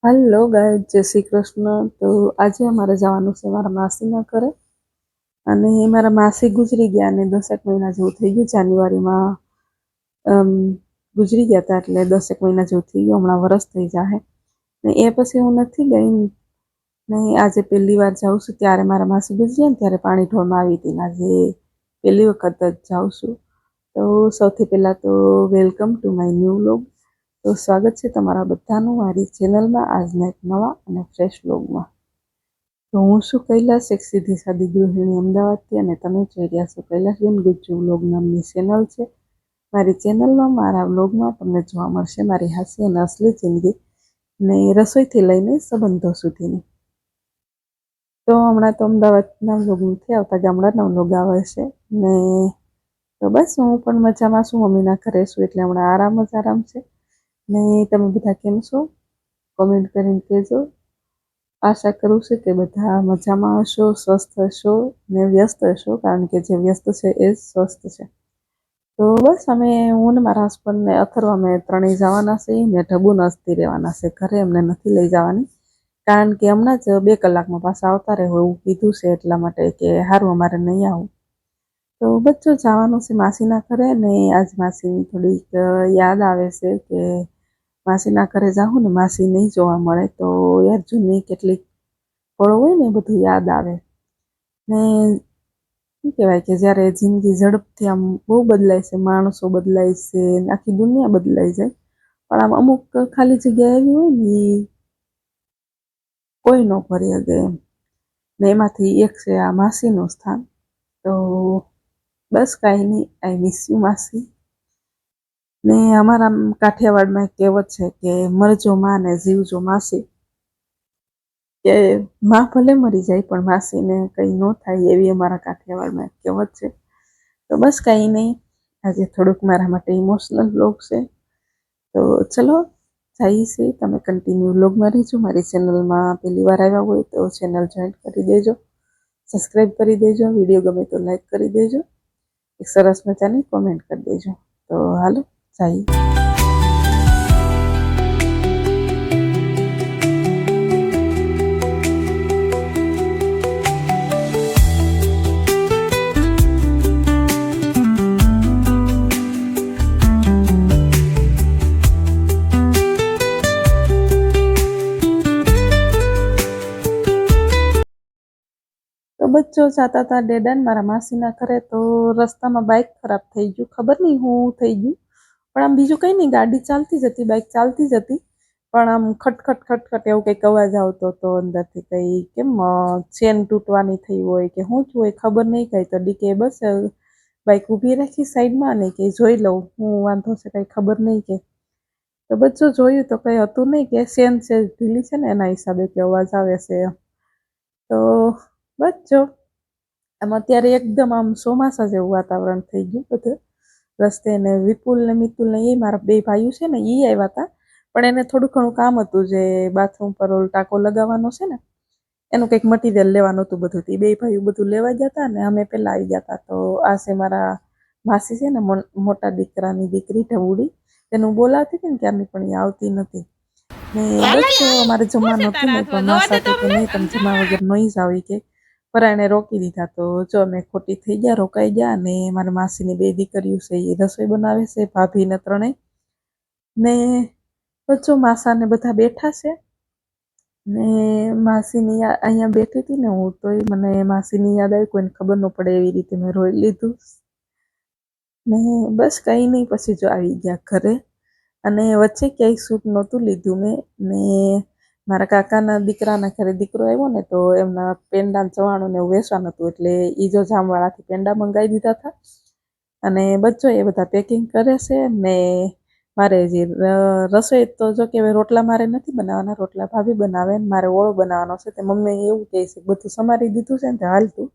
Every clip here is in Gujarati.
હાલો ગાય, જય શ્રી કૃષ્ણ. તો આજે અમારે જવાનું છે મારા માસીના ઘરે, અને મારા માસી ગુજરી ગયા અને 10 મહિના જેવું થઈ ગયું. જાન્યુઆરીમાં ગુજરી ગયા હતા, એટલે 10 મહિના જેવું થઈ ગયું. હમણાં વરસ થઈ જાય ને એ પછી હું નથી ગઈ ને આજે પહેલી વાર જાઉં છું. ત્યારે મારા માસી ગુજરી ને ત્યારે પાણી ઢોળમાં આવી હતી ને આજે પહેલી વખત જ જાઉં છું. તો સૌથી પહેલાં તો welcome to my new vlog. તો સ્વાગત છે તમારા બધાનું મારી ચેનલમાં આજના એક નવા અને ફ્રેશ વ્લોગમાં. તો હું છું કૈલાસ, એક સીધી સાદી ગૃહિણી અમદાવાદથી, અને તમે જોઈ રહ્યા છો કૈલાસબેન ગુજ્જુ વ્લોગ નામની ચેનલ છે. મારી ચેનલમાં મારા વ્લોગમાં તમને જોવા મળશે મારી હાસ્ય અને અસલી જિંદગી ને રસોઈથી લઈને સંબંધો સુધીની. તો હમણાં તો અમદાવાદના વ્લોગ નથી આવતા, ગામડાના વ્લોગ આવે છે ને. તો બસ હું પણ મજામાં છું, મમ્મીના ઘરે છું એટલે હમણાં આરામ છે. ને તમે બધા કેમ છો કોમેન્ટ કરીને કહેજો. આશા કરું છું કે બધા મજામાં હશો, સ્વસ્થ હશો ને વ્યસ્ત હશો, કારણ કે જે વ્યસ્ત છે એ જ સ્વસ્થ છે. તો બસ હું ને મારા હસબન્ડને અથર્વા અમે ત્રણેય જવાના છીએ ને ઢબુ નસતી રહેવાના છે ઘરે. એમને નથી લઈ જવાની, કારણ કે હમણાં જ 2 કલાકમાં પાછા આવતા રહે એવું કીધું છે, એટલા માટે કે સારું અમારે નહીં આવું. તો બચ્ચો જવાનું છે માસીના ઘરે, ને આજ માસીની થોડીક યાદ આવે છે કે માસીના ઘરે જાઉં ને માસી નહીં જોવા મળે, તો યાર જૂની કેટલીક પળો હોય ને એ બધું યાદ આવે. ને શું કહેવાય કે જ્યારે જિંદગી ઝડપથી આમ બહુ બદલાય છે, માણસો બદલાય છે, આખી દુનિયા બદલાઈ જાય, પણ આમ અમુક ખાલી જગ્યા એવી હોય ને એ કોઈ ન ભરી શકે એમ. ને એમાંથી એક છે આ માસીનું સ્થાન. તો બસ કાંઈ નહીં, આઈ મિસ યુ માસી. ને અમારા કાઠિયાવાડમાં એક કહેવત છે કે મરજો માં ને જીવજો માસી, કે માં ભલે મરી જાય પણ માસીને કંઈ ન થાય, એવી અમારા કાઠિયાવાડમાં એક કહેવત છે. તો બસ કાંઈ નહીં, આજે થોડુંક મારા માટે ઇમોશનલ વ્લોગ છે. તો ચલો જઈએ છીએ. તમે કન્ટિન્યુ વ્લોગમાં રહેજો. મારી ચેનલમાં પહેલી વાર આવ્યા હોય તો ચેનલ જોઈન કરી દેજો, સબસ્ક્રાઈબ કરી દેજો, વિડીયો ગમે તો લાઈક કરી દેજો, એક સરસ મજાની કોમેન્ટ કરી દેજો. તો હાલો જઈએ. તો બચ્ચો જતા હતા ડેડાન મારા માસીના ઘરે, તો રસ્તામાં બાઇક ખરાબ થઈ ગયું. ખબર નહીં હું થઈ ગયું, પણ આમ બીજું કંઈ નહીં, ગાડી ચાલતી જ હતી, બાઇક ચાલતી જ હતી, પણ આમ ખટખટ એવું કંઈક અવાજ આવતો હતો અંદરથી. કંઈ કેમ ચેન તૂટવાની થઈ હોય કે શું થયું હોય ખબર નહીં. કંઈ તો ડીકે બસ બાઇક ઊભી રાખી સાઈડમાં ને કે જોઈ લઉં હું વાંધો છે, કંઈ ખબર નહીં કે. તો બચ્ચો જોયું તો કંઈ હતું નહીં, કે ચેન છે ઢીલી છે ને એના હિસાબે કે અવાજ આવે છે. તો બચ્ચો આમ અત્યારે એકદમ આમ ચોમાસા જેવું વાતાવરણ થઈ ગયું બધે રસ્તે. ને વિપુલ ને મિતુલ ને એ મારા 2 ભાઈઓ છે ને એ આવ્યા હતા, પણ એને થોડું ઘણું કામ હતું, જે બાથરૂમ પર ઓલ ટાંકો લગાવવાનો છે ને એનું કંઈક મટીરિયલ લેવાનું હતું બધું. એ 2 ભાઈઓ બધું લેવા ગયા હતા ને અમે પહેલાં આવી ગયા હતા. તો આ છે મારા માસી છે ને, મોટા દીકરાની દીકરી ઢબુડી, તેનું બોલાવતી હતી ને ક્યારની, પણ એ આવતી નથી. ને બચ્ચો અમારે જમવાનું હતું ને, પણ માસા કે નહીં તમે જમા વગર નહીં જ આવી કે પરાણે રોકી દીધા. તો જો અમે ખોટી થઈ ગયા, રોકાઈ ગયા. અને મારા માસીની 2 દીકરીઓ છે એ રસોઈ બનાવે છે, ભાભીને ત્રણેય. ને બચ્ચો માસાને બધા બેઠા છે ને માસીની અહીંયા બેઠી હતી ને હું, તો મને માસીની યાદ આવી, કોઈને ખબર ન પડે એવી રીતે મેં રોઈ લીધું. ને બસ કંઈ નહીં, પછી જો આવી ગયા ઘરે. અને વચ્ચે ક્યાંય શૂટ નહોતું લીધું મેં. ને મારા કાકાના દીકરાના ઘરે દીકરો આવ્યો ને, તો એમના પેંડા ચવાણું ને એવું વેચવાનું હતું, એટલે એ જો જામવાળાથી પેંડા મંગાવી દીધા હતા. અને બચ્ચો એ બધા પેકિંગ કરે છે. ને મારે જે રસોઈ તો જો કે રોટલા મારે નથી બનાવવાના, રોટલા ભાભી બનાવે, મારે ઓળો બનાવવાનો છે. તે મમ્મી એવું કહે છે બધું સમારી દીધું છે ને, તે હાલતું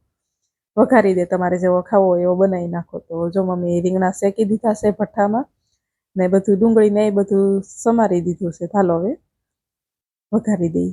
વઘારી દે, તમારે જેવો ખાવો હોય એવો બનાવી નાખો. તો જો મમ્મી રીંગણા શેકી દીધા છે ભઠ્ઠામાં, ને બધું ડુંગળી ને એ બધું સમારી દીધું છે. હાલો હવે વઘારી દઈ.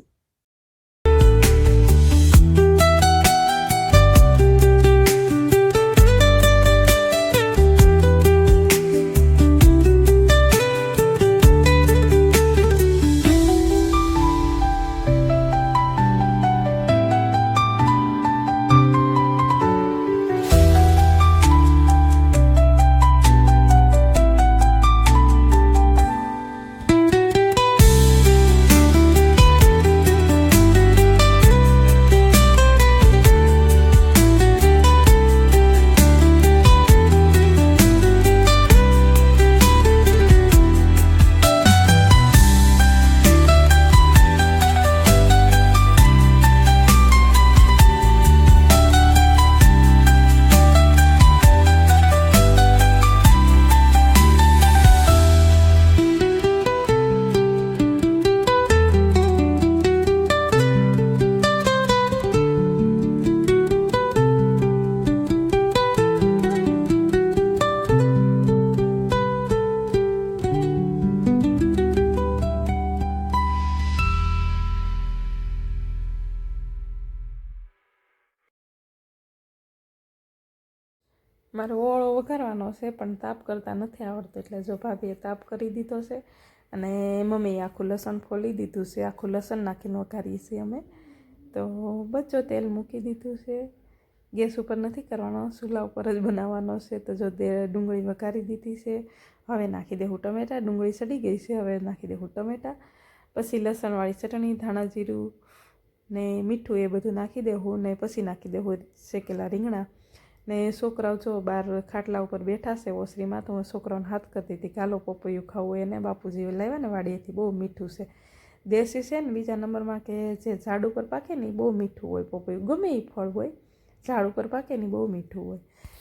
મારે ઓળો વઘારવાનો છે પણ તાપ કરતાં નથી આવડતો, એટલે જો ભાભીએ તાપ કરી દીધો છે અને મમ્મીએ આખું લસણ ફોલી દીધું છે, આખું લસણ નાખીને વઘારીએ છીએ અમે. તો બચ્ચો તેલ મૂકી દીધું છે, ગેસ ઉપર નથી કરવાનો, ચૂલા ઉપર જ બનાવવાનો છે. તો જો ડુંગળી વઘારી દીધી છે, હવે નાખી દેવું ટમેટાં. ડુંગળી સડી ગઈ છે, હવે નાખી દેવું ટમેટાં. પછી લસણવાળી ચટણી, ધાણા જીરું ને મીઠું એ બધું નાખી દેવું ને પછી નાખી દેવું શેકેલા રીંગણા. ને છોકરાઓ જો બહાર ખાટલા ઉપર બેઠા છે ઓસરીમાં, તો હું છોકરાઓને હાથ કરતી હતી કે હાલો પપૈયું ખાવું. એને બાપુજી લાવ્યા ને વાડીએથી, બહુ મીઠું છે. દેશી છે ને બીજા નંબરમાં, કે જે ઝાડ ઉપર પાકે ને એ બહુ મીઠું હોય પપૈયું, ગમે એ ફળ હોય, ઝાડ ઉપર પાકે ને બહુ મીઠું હોય.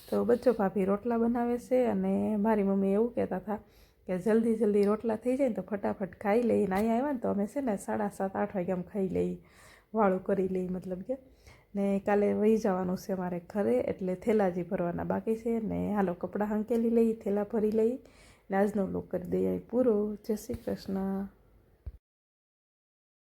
તો બચ્ચો ભાભી રોટલા બનાવે છે અને મારી મમ્મી એવું કહેતા હતા કે જલ્દી જલ્દી રોટલા થઈ જાય ને તો ફટાફટ ખાઈ લઈએ. ને અહીંયા આવ્યા ને તો અમે છે ને 7:30-8 વાગ્યામાં ખાઈ લઈએ, વાળું કરી લઈએ મતલબ કે. ને કાલે વહી જવાનું છે મારે ઘરે, એટલે થેલાજી ભરવાના બાકી છે. ને હાલો કપડાં હંકેલી લઈ, થેલા ભરી લઈ ને આજનો વ્લોગ કરી દઈએ પૂરો. જય શ્રી કૃષ્ણ.